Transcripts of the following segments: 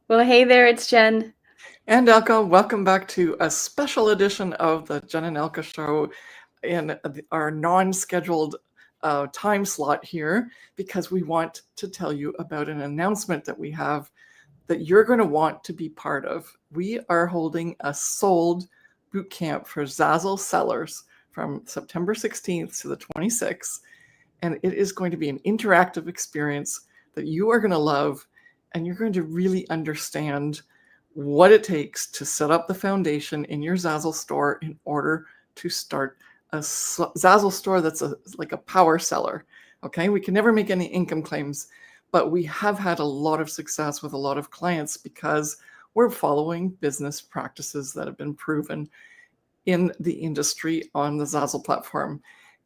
Well, hey there, it's Jen. And Elka, welcome back to a special edition of the Jen and Elka show in our non-scheduled time slot here, because we want to tell you about an announcement that we have that you're going to want to be part of. We are holding a sold boot camp for Zazzle sellers from September 16th to the 26th. And it is going to be an interactive experience that you are going to love, and you're going to really understand what it takes to set up the foundation in your Zazzle store in order to start a Zazzle store that's like a power seller. Okay, we can never make any income claims, but we have had a lot of success with a lot of clients because we're following business practices that have been proven in the industry on the Zazzle platform.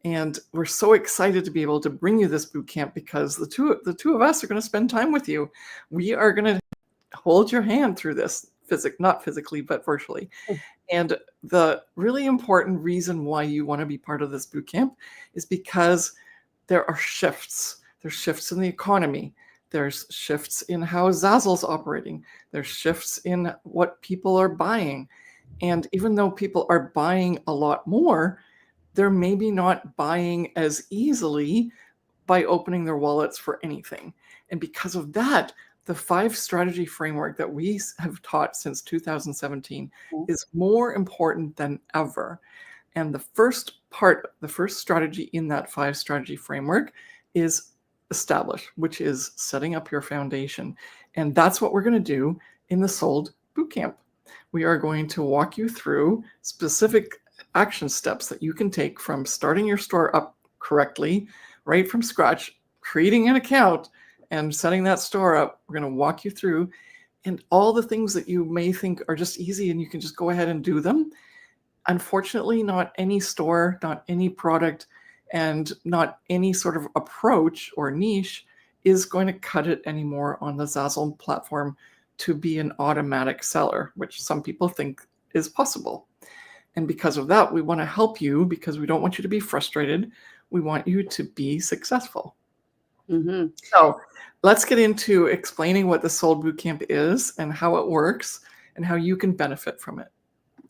And we're so excited to be able to bring you this boot camp because the two of us are going to spend time with you. We are going to hold your hand through this, not physically, but virtually. And the really important reason why you want to be part of this boot camp is because there are shifts. There's shifts in the economy. There's shifts in how Zazzle's operating. There's shifts in what people are buying. And even though people are buying a lot more, they're maybe not buying as easily by opening their wallets for anything. And because of that, the 5 strategy framework that we have taught since 2017 is more important than ever. And the first strategy in that 5 strategy framework is establish, which is setting up your foundation. And that's what we're going to do in the Sold Bootcamp. We are going to walk you through specific action steps that you can take from starting your store up correctly, right from scratch, creating an account and setting that store up. We're going to walk you through, and all the things that you may think are just easy and you can just go ahead and do them. Unfortunately, not any store, not any product, and not any sort of approach or niche is going to cut it anymore on the Zazzle platform to be an automatic seller, which some people think is possible. And because of that, we want to help you because we don't want you to be frustrated. We want you to be successful. Mm-hmm. So let's get into explaining what the Sold Bootcamp is and how it works and how you can benefit from it.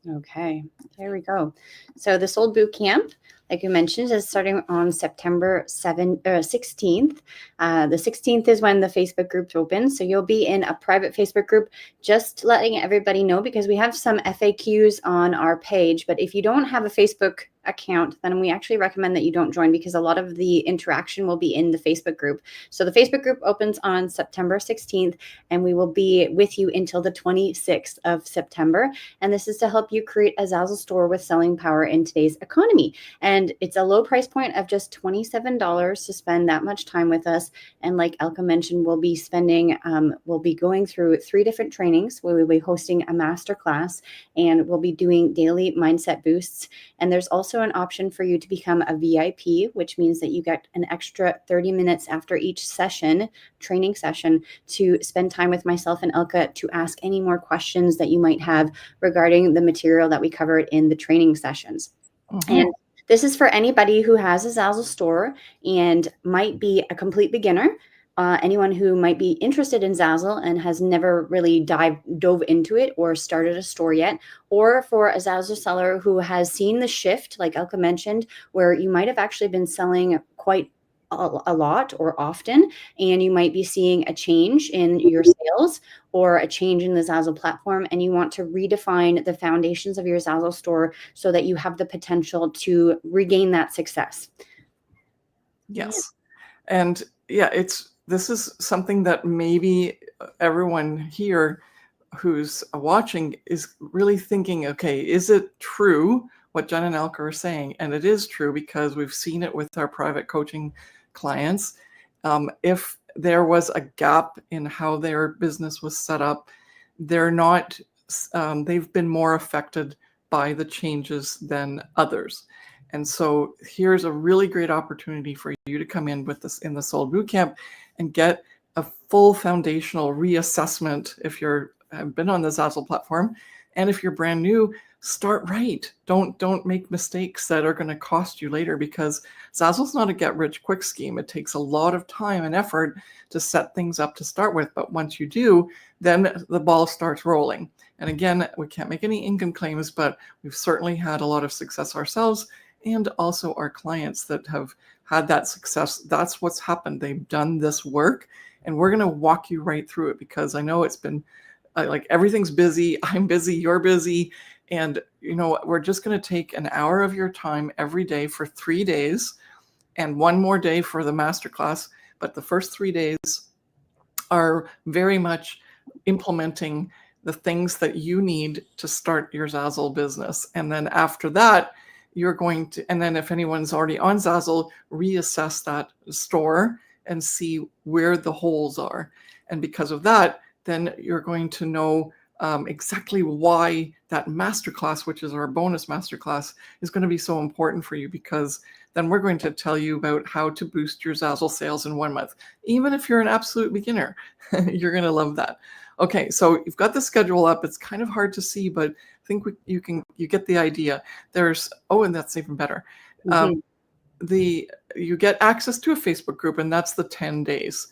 Okay, here we go. So the Sold Bootcamp, like you mentioned, is starting on September 16th. The 16th is when the Facebook groups open. So you'll be in a private Facebook group, just letting everybody know, because we have some FAQs on our page. But if you don't have a Facebook account, then we actually recommend that you don't join, because a lot of the interaction will be in the Facebook group. So the Facebook group opens on September 16th, and we will be with you until the 26th of September. And this is to help you create a Zazzle store with selling power in today's economy. And it's a low price point of just $27 to spend that much time with us. And like Elka mentioned, we'll be going through 3 different trainings. We will be hosting a master class, and we'll be doing daily mindset boosts. And there's also an option for you to become a VIP, which means that you get an extra 30 minutes after each training session, to spend time with myself and Elka to ask any more questions that you might have regarding the material that we covered in the training sessions. Mm-hmm. And this is for anybody who has a Zazzle store and might be a complete beginner. Anyone who might be interested in Zazzle and has never really dove into it or started a store yet, or for a Zazzle seller who has seen the shift, like Elka mentioned, where you might have actually been selling quite a lot or often, and you might be seeing a change in your sales or a change in the Zazzle platform, and you want to redefine the foundations of your Zazzle store so that you have the potential to regain that success. Yes. Yeah. And yeah, this is something that maybe everyone here who's watching is really thinking, okay, is it true what Jen and Elka are saying? And it is true, because we've seen it with our private coaching clients. If there was a gap in how their business was set up, they've been more affected by the changes than others. And so here's a really great opportunity for you to come in with this in the Sold Bootcamp and get a full foundational reassessment if have been on the Zazzle platform, And if you're brand new, start right. Don't make mistakes that are going to cost you later, because Zazzle's not a get-rich-quick scheme. It takes a lot of time and effort to set things up to start with. But once you do, then the ball starts rolling. And again, we can't make any income claims, but we've certainly had a lot of success ourselves, and also our clients that have had that success. That's what's happened. They've done this work, and we're going to walk you right through it, because I know it's been like everything's busy. I'm busy, you're busy. And we're just going to take an hour of your time every day for 3 days, and one more day for the masterclass. But the first 3 days are very much implementing the things that you need to start your Zazzle business. And then after that, you're going to, and then if anyone's already on Zazzle, reassess that store and see where the holes are. And because of that, then you're going to know exactly why that masterclass, which is our bonus masterclass, is going to be so important for you, because then we're going to tell you about how to boost your Zazzle sales in 1 month. Even if you're an absolute beginner, you're going to love that. Okay, so you've got the schedule up. It's kind of hard to see, but I think you get the idea. And that's even better. You get access to a Facebook group, and that's the 10 days.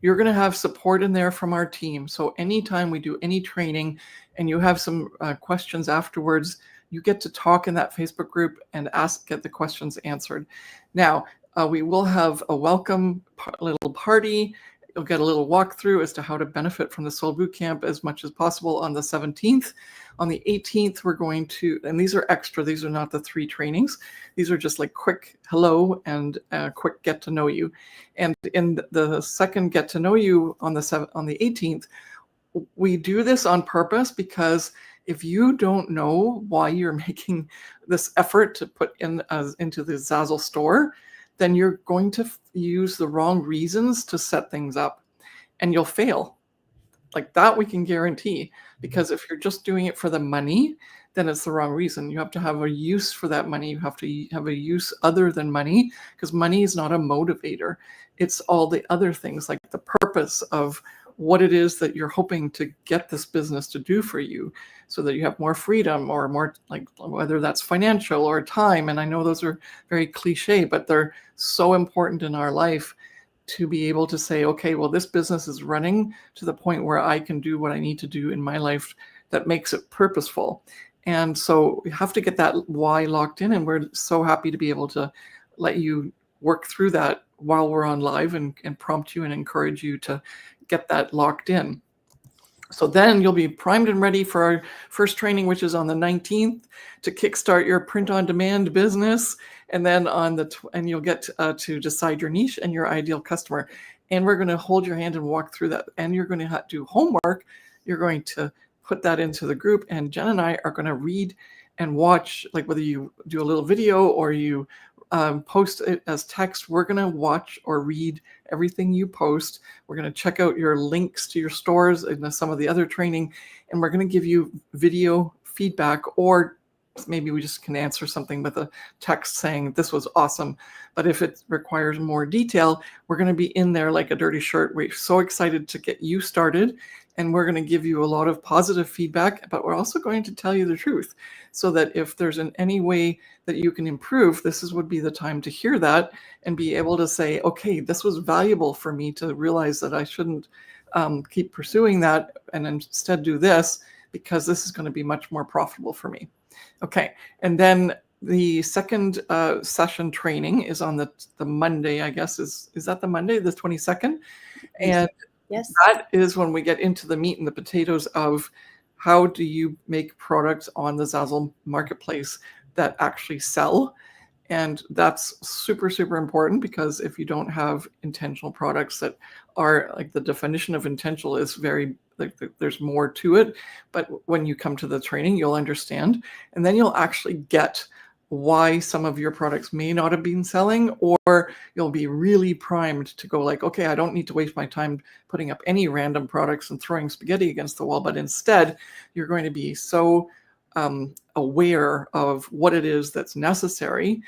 You're going to have support in there from our team. So anytime we do any training and you have some questions afterwards, you get to talk in that Facebook group and get the questions answered. Now, we will have a welcome little party. You'll get a little walkthrough as to how to benefit from the Soul Bootcamp as much as possible on the 17th. On the 18th, we're going to, and these are extra, these are not the 3 trainings. These are just like quick hello and quick get to know you. And in the second get to know you on the 18th, we do this on purpose, because if you don't know why you're making this effort to put into the Zazzle store, then you're going to use the wrong reasons to set things up, and you'll fail. Like that we can guarantee, because if you're just doing it for the money, then it's the wrong reason. You have to have a use for that money. You have to have a use other than money, because money is not a motivator. It's all the other things, like the purpose of what it is that you're hoping to get this business to do for you, so that you have more freedom, or more, like, whether that's financial or time. And I know those are very cliche, but they're so important in our life, to be able to say, okay, well, this business is running to the point where I can do what I need to do in my life that makes it purposeful. And so we have to get that why locked in. And we're so happy to be able to let you work through that while we're on live, and prompt you and encourage you to get that locked in. So then you'll be primed and ready for our first training, which is on the 19th, to kickstart your print-on-demand business. And then and you'll get to decide your niche and your ideal customer. And we're going to hold your hand and walk through that. And you're going to do homework. You're going to put that into the group. And Jen and I are going to read and watch, like whether you do a little video or you post it as text, we're going to watch or read everything you post. We're going to check out your links to your stores and some of the other training, and we're going to give you video feedback, or maybe we just can answer something with a text saying this was awesome. But if it requires more detail, we're going to be in there like a dirty shirt. We're so excited to get you started, and we're going to give you a lot of positive feedback, but we're also going to tell you the truth, so that if there's in any way that you can improve, would be the time to hear that and be able to say, okay, this was valuable for me to realize that I shouldn't keep pursuing that, and instead do this, because this is going to be much more profitable for me. Okay, and then the second session training is on the Monday, I guess. Is that the Monday, the 22nd? And yes, that is when we get into the meat and the potatoes of how do you make products on the Zazzle marketplace that actually sell. And that's super, super important, because if you don't have intentional products that are, like, the definition of intentional is very, like, there's more to it. But when you come to the training, you'll understand, and then you'll actually get why some of your products may not have been selling, or you'll be really primed to go like, okay, I don't need to waste my time putting up any random products and throwing spaghetti against the wall, but instead you're going to be so aware of what it is that's necessary,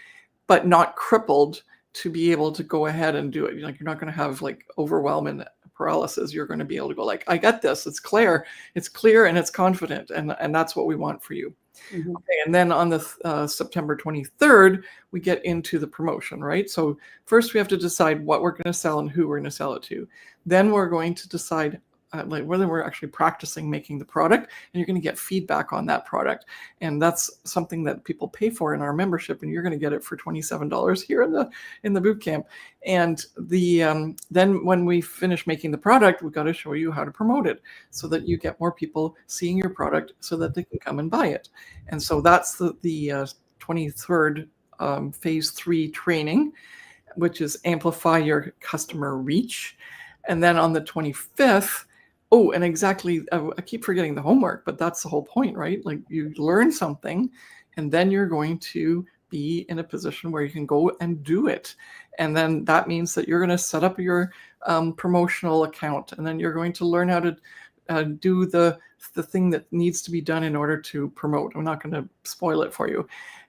but not crippled to be able to go ahead and do it. Like, you're not going to have like overwhelming paralysis. You're going to be able to go like, I get this. It's clear, and it's confident. And that's what we want for you. Mhm. Okay, and then on the September 23rd, we get into the promotion, right? So first we have to decide what we're going to sell and who we're going to sell it to. Then we're going to decide like whether we're actually practicing making the product, and you're going to get feedback on that product. And that's something that people pay for in our membership, and you're going to get it for $27 here in the boot camp. And then when we finish making the product, we've got to show you how to promote it so that you get more people seeing your product so that they can come and buy it. And so that's the 23rd phase 3 training, which is amplify your customer reach. And then on the 25th, oh, and exactly, I keep forgetting the homework, but that's the whole point, right? Like you learn something, and then you're going to be in a position where you can go and do it. And then that means that you're going to set up your promotional account, and then you're going to learn how to do the thing that needs to be done in order to promote. I'm not going to spoil it for you.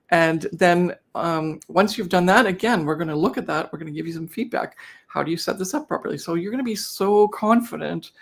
And then once you've done that, again, we're going to look at that. We're going to give you some feedback. How do you set this up properly? So you're going to be so confident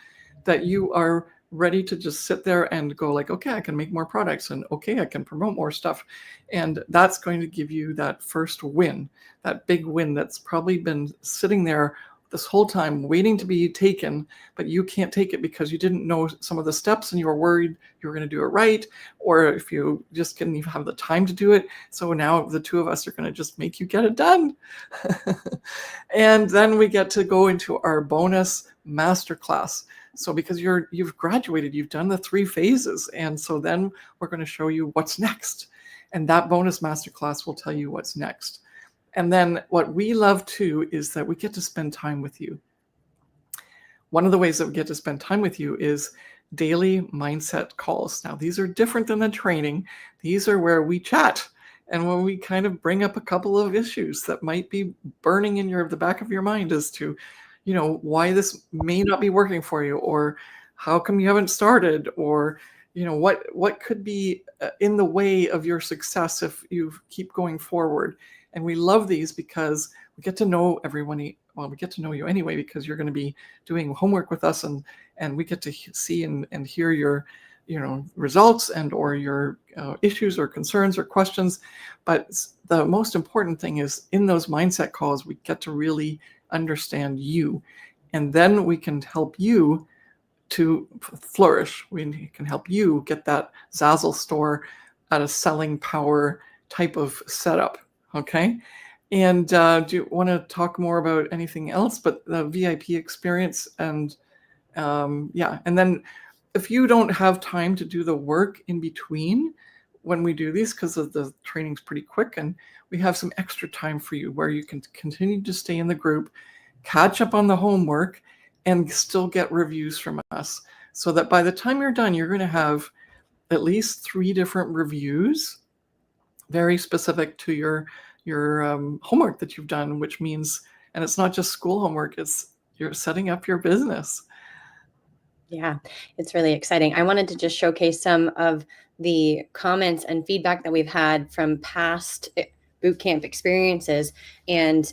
that you are ready to just sit there and go like, okay, I can make more products, and okay, I can promote more stuff. And that's going to give you that first win, that big win that's probably been sitting there this whole time waiting to be taken, but you can't take it because you didn't know some of the steps and you were worried you were going to do it right, or if you just didn't even have the time to do it. So now the two of us are going to just make you get it done. And then we get to go into our bonus masterclass. So because you've graduated, you've done the 3 phases. And so then we're going to show you what's next. And that bonus masterclass will tell you what's next. And then what we love too is that we get to spend time with you. One of the ways that we get to spend time with you is daily mindset calls. Now, these are different than the training. These are where we chat and when we kind of bring up a couple of issues that might be burning in the back of your mind as to, why this may not be working for you, or how come you haven't started, or, what could be in the way of your success if you keep going forward. And we love these because we get to know everyone. Well, we get to know you anyway because you're going to be doing homework with us, and we get to see and hear your results and or your issues or concerns or questions. But the most important thing is in those mindset calls, we get to really understand you, and then we can help you to flourish. We can help you get that Zazzle store at a selling power type of setup. Okay. And do you want to talk more about anything else but the VIP experience? And and then if you don't have time to do the work in between when we do these, because the training's pretty quick, and we have some extra time for you where you can continue to stay in the group, catch up on the homework, and still get reviews from us, so that by the time you're done, you're going to have at least 3 different reviews very specific to your homework that you've done, which means, and it's not just school homework, it's you're setting up your business. Yeah, it's really exciting. I wanted to just showcase some of the comments and feedback that we've had from past bootcamp experiences. And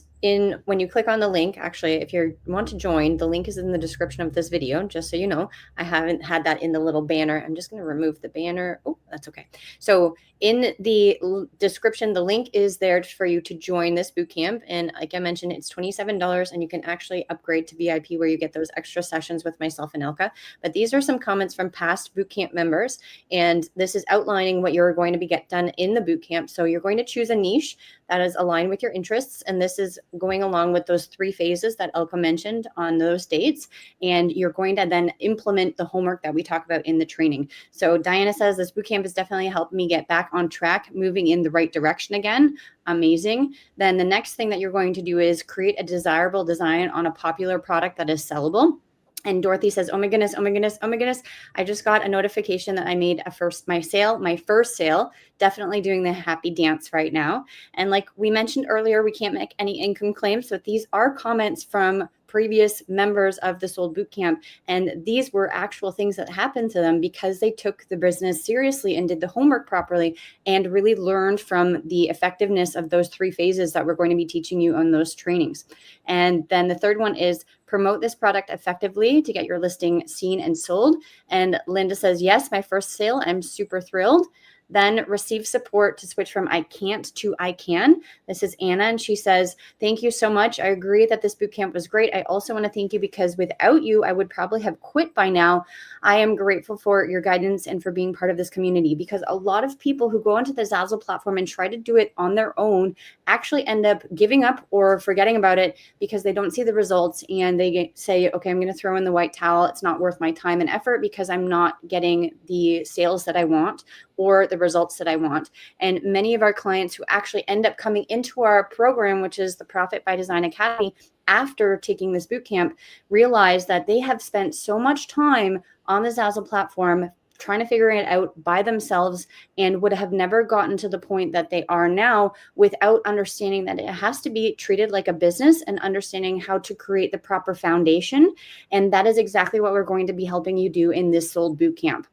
when you click on the link, actually, if you want to join, the link is in the description of this video, just so you know. I haven't had that in the little banner. I'm just going to remove the banner. Oh, that's okay. So in the description, the link is there for you to join this bootcamp. And like I mentioned, it's $27, and you can actually upgrade to VIP where you get those extra sessions with myself and Elka. But these are some comments from past bootcamp members, and this is outlining what you're going to be get done in the bootcamp. So you're going to choose a niche that is aligned with your interests, and this is going along with those 3 phases that Elka mentioned on those dates. And you're going to then implement the homework that we talk about in the training. So Diana says, this bootcamp has definitely helped me get back on track, moving in the right direction again. Amazing. Then the next thing that you're going to do is create a desirable design on a popular product that is sellable. And Dorothy says, oh my goodness, oh my goodness, oh my goodness. I just got a notification that I made my first sale, definitely doing the happy dance right now. And like we mentioned earlier, we can't make any income claims. So these are comments from previous members of the Sold Bootcamp, and these were actual things that happened to them because they took the business seriously and did the homework properly and really learned from the effectiveness of those 3 phases that we're going to be teaching you on those trainings. And then the third one is promote this product effectively to get your listing seen and sold. And Linda says, yes, my first sale, I'm super thrilled. Then receive support to switch from I can't to I can. This is Anna, and she says, thank you so much. I agree that this bootcamp was great. I also want to thank you because without you, I would probably have quit by now. I am grateful for your guidance and for being part of this community, because a lot of people who go onto the Zazzle platform and try to do it on their own actually end up giving up or forgetting about it because they don't see the results, and they say, okay, I'm going to throw in the white towel. It's not worth my time and effort because I'm not getting the sales that I want or the results that I want. And many of our clients who actually end up coming into our program, which is the Profit by Design Academy, after taking this bootcamp, realize that they have spent so much time on the Zazzle platform trying to figure it out by themselves and would have never gotten to the point that they are now without understanding that it has to be treated like a business and understanding how to create the proper foundation. And that is exactly what we're going to be helping you do in this Sold Bootcamp.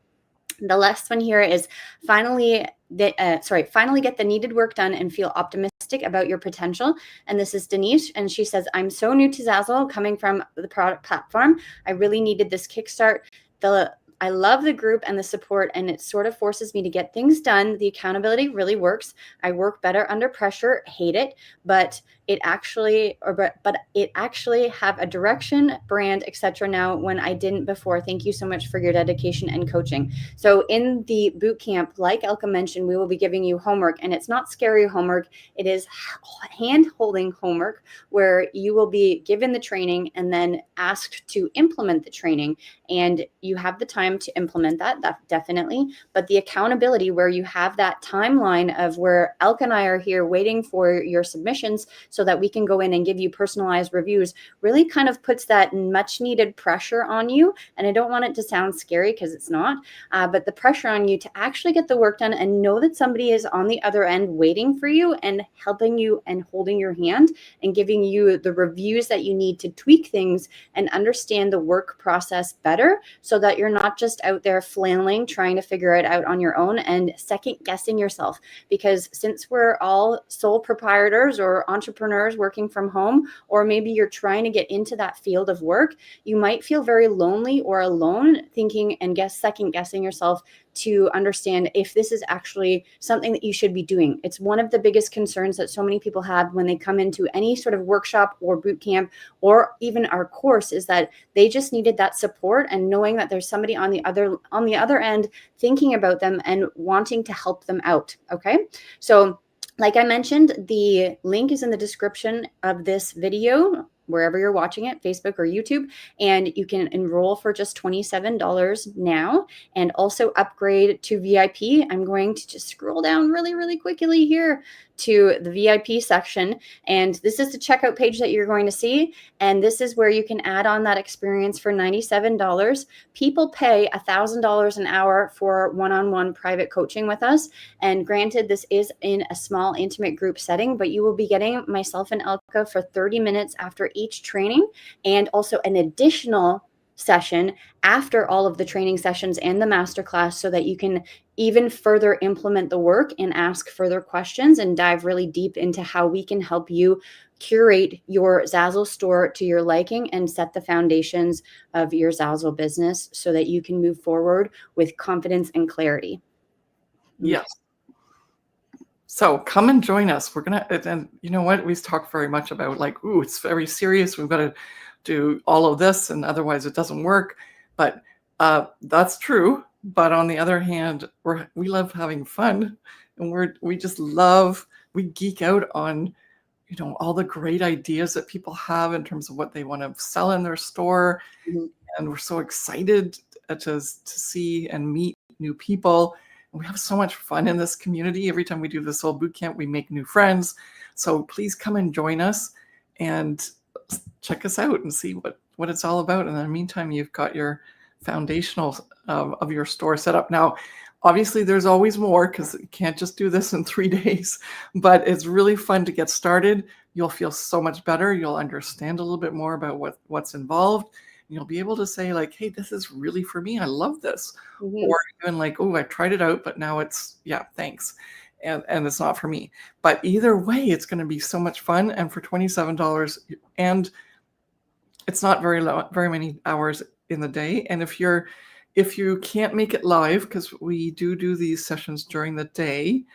The last one here is finally get the needed work done and feel optimistic about your potential. And this is Denise, and she says, I'm so new to Zazzle, coming from the product platform. I really needed this kickstart. I love the group and the support, and it sort of forces me to get things done. The accountability really works. I work better under pressure, hate it, but it actually have a direction, brand, etc. now when I didn't before. Thank you so much for your dedication and coaching. So in the boot camp, like Elka mentioned, we will be giving you homework, and it's not scary homework. It is hand-holding homework where you will be given the training and then asked to implement the training. And you have the time to implement that definitely. But the accountability where you have that timeline of where Elka and I are here waiting for your submissions so that we can go in and give you personalized reviews really kind of puts that much needed pressure on you. And I don't want it to sound scary because it's not, but the pressure on you to actually get the work done and know that somebody is on the other end waiting for you and helping you and holding your hand and giving you the reviews that you need to tweak things and understand the work process better so that you're not just out there flailing, trying to figure it out on your own and second guessing yourself. Because since we're all sole proprietors or entrepreneurs working from home, or maybe you're trying to get into that field of work, you might feel very lonely or alone, thinking and second guessing yourself to understand if this is actually something that you should be doing. It's one of the biggest concerns that so many people have when they come into any sort of workshop or boot camp or even our course, is that they just needed that support and knowing that there's somebody on the other end thinking about them and wanting to help them out. Okay, so like I mentioned, the link is in the description of this video, wherever you're watching it, Facebook or YouTube, and you can enroll for just $27 now and also upgrade to VIP. I'm going to just scroll down really, really quickly here to the VIP section. And this is the checkout page that you're going to see. And this is where you can add on that experience for $97. People pay $1,000 an hour for one-on-one private coaching with us. And granted, this is in a small, intimate group setting, but you will be getting myself and Elka for 30 minutes after each training, and also an additional session after all of the training sessions and the masterclass so that you can even further implement the work and ask further questions and dive really deep into how we can help you curate your Zazzle store to your liking and set the foundations of your Zazzle business so that you can move forward with confidence and clarity. Yes. So come and join us. We're going to, and you know what? We've talked very much about like, ooh, it's very serious. We've got to do all of this and otherwise it doesn't work. But that's true. But on the other hand, we love having fun, and we just love, we geek out on, you know, all the great ideas that people have in terms of what they want to sell in their store. Mm-hmm. And we're so excited to see and meet new people. And we have so much fun in this community. Every time we do this whole boot camp, we make new friends. So please come and join us and check us out and see what it's all about. And in the meantime, you've got your foundational of your store set up. Now, Obviously, there's always more because you can't just do this in 3 days, but it's really fun to get started. You'll feel so much better. You'll understand a little bit more about what's involved. You'll be able to say like, hey, this is really for me. I love this. Mhm. Or even like, oh, I tried it out, but now it's, yeah, thanks. And it's not for me. But either way, it's going to be so much fun. And for $27, and it's not very many hours in the day. And if you can't make it live, because we do these sessions during the day,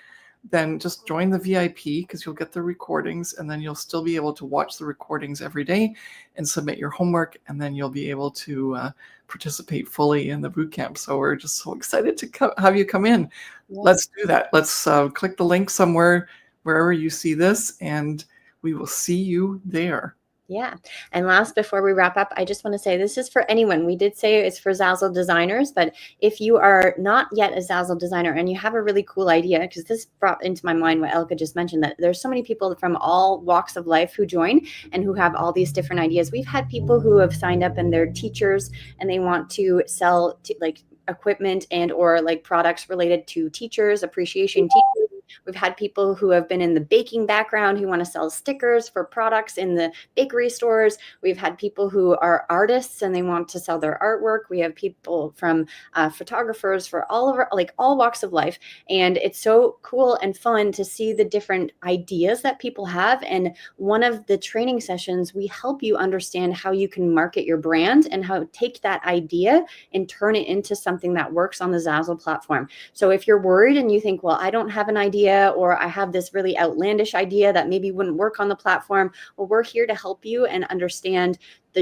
then just join the VIP because you'll get the recordings, and then you'll still be able to watch the recordings every day and submit your homework, and then you'll be able to participate fully in the bootcamp. So we're just so excited to have you come in. Yeah. Let's do that. Let's click the link somewhere, wherever you see this, and we will see you there. Yeah. And last, before we wrap up, I just want to say this is for anyone. We did say it's for Zazzle designers, but if you are not yet a Zazzle designer and you have a really cool idea, because this brought into my mind what Elka just mentioned, that there's so many people from all walks of life who join and who have all these different ideas. We've had people who have signed up and they're teachers and they want to sell like equipment and or like products related to teachers, appreciation teachers. We've had people who have been in the baking background who want to sell stickers for products in the bakery stores. We've had people who are artists and they want to sell their artwork. We have people from photographers for all over, like all walks of life. And it's so cool and fun to see the different ideas that people have. And one of the training sessions, we help you understand how you can market your brand and how to take that idea and turn it into something that works on the Zazzle platform. So if you're worried and you think, well, I don't have an idea, or I have this really outlandish idea that maybe wouldn't work on the platform, well, we're here to help you and understand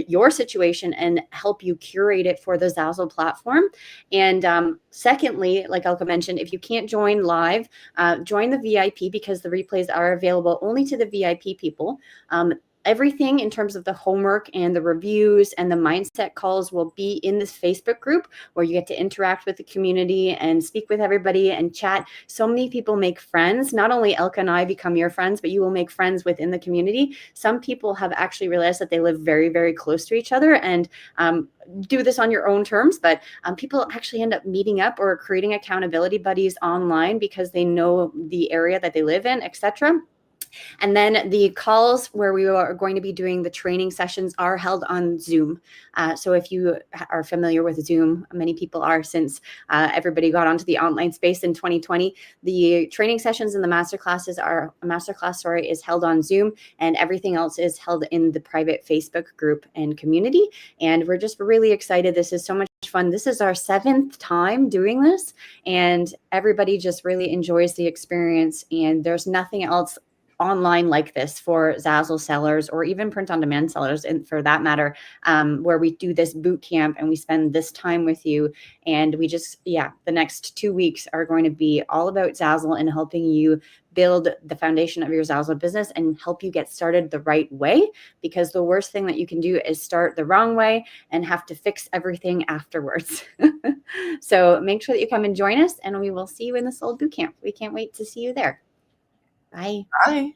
your situation and help you curate it for the Zazzle platform. And secondly, like Elka mentioned, if you can't join live, join the VIP because the replays are available only to the VIP people. Everything in terms of the homework and the reviews and the mindset calls will be in this Facebook group where you get to interact with the community and speak with everybody and chat. So many people make friends. Not only Elka and I become your friends, but you will make friends within the community. Some people have actually realized that they live very, very close to each other and do this on your own terms, but people actually end up meeting up or creating accountability buddies online because they know the area that they live in, etc. And then the calls where we are going to be doing the training sessions are held on Zoom. So if you are familiar with Zoom, many people are since everybody got onto the online space in 2020. The training sessions and the masterclass is held on Zoom, and everything else is held in the private Facebook group and community. And we're just really excited. This is so much fun. This is our 7th time doing this, and everybody just really enjoys the experience. And there's nothing else online like this for Zazzle sellers or even print on demand sellers, and for that matter, where we do this boot camp and we spend this time with you. And we just, the next 2 weeks are going to be all about Zazzle and helping you build the foundation of your Zazzle business and help you get started the right way, because the worst thing that you can do is start the wrong way and have to fix everything afterwards. So make sure that you come and join us, and we will see you in the Sold Bootcamp. We can't wait to see you there. Bye. Bye.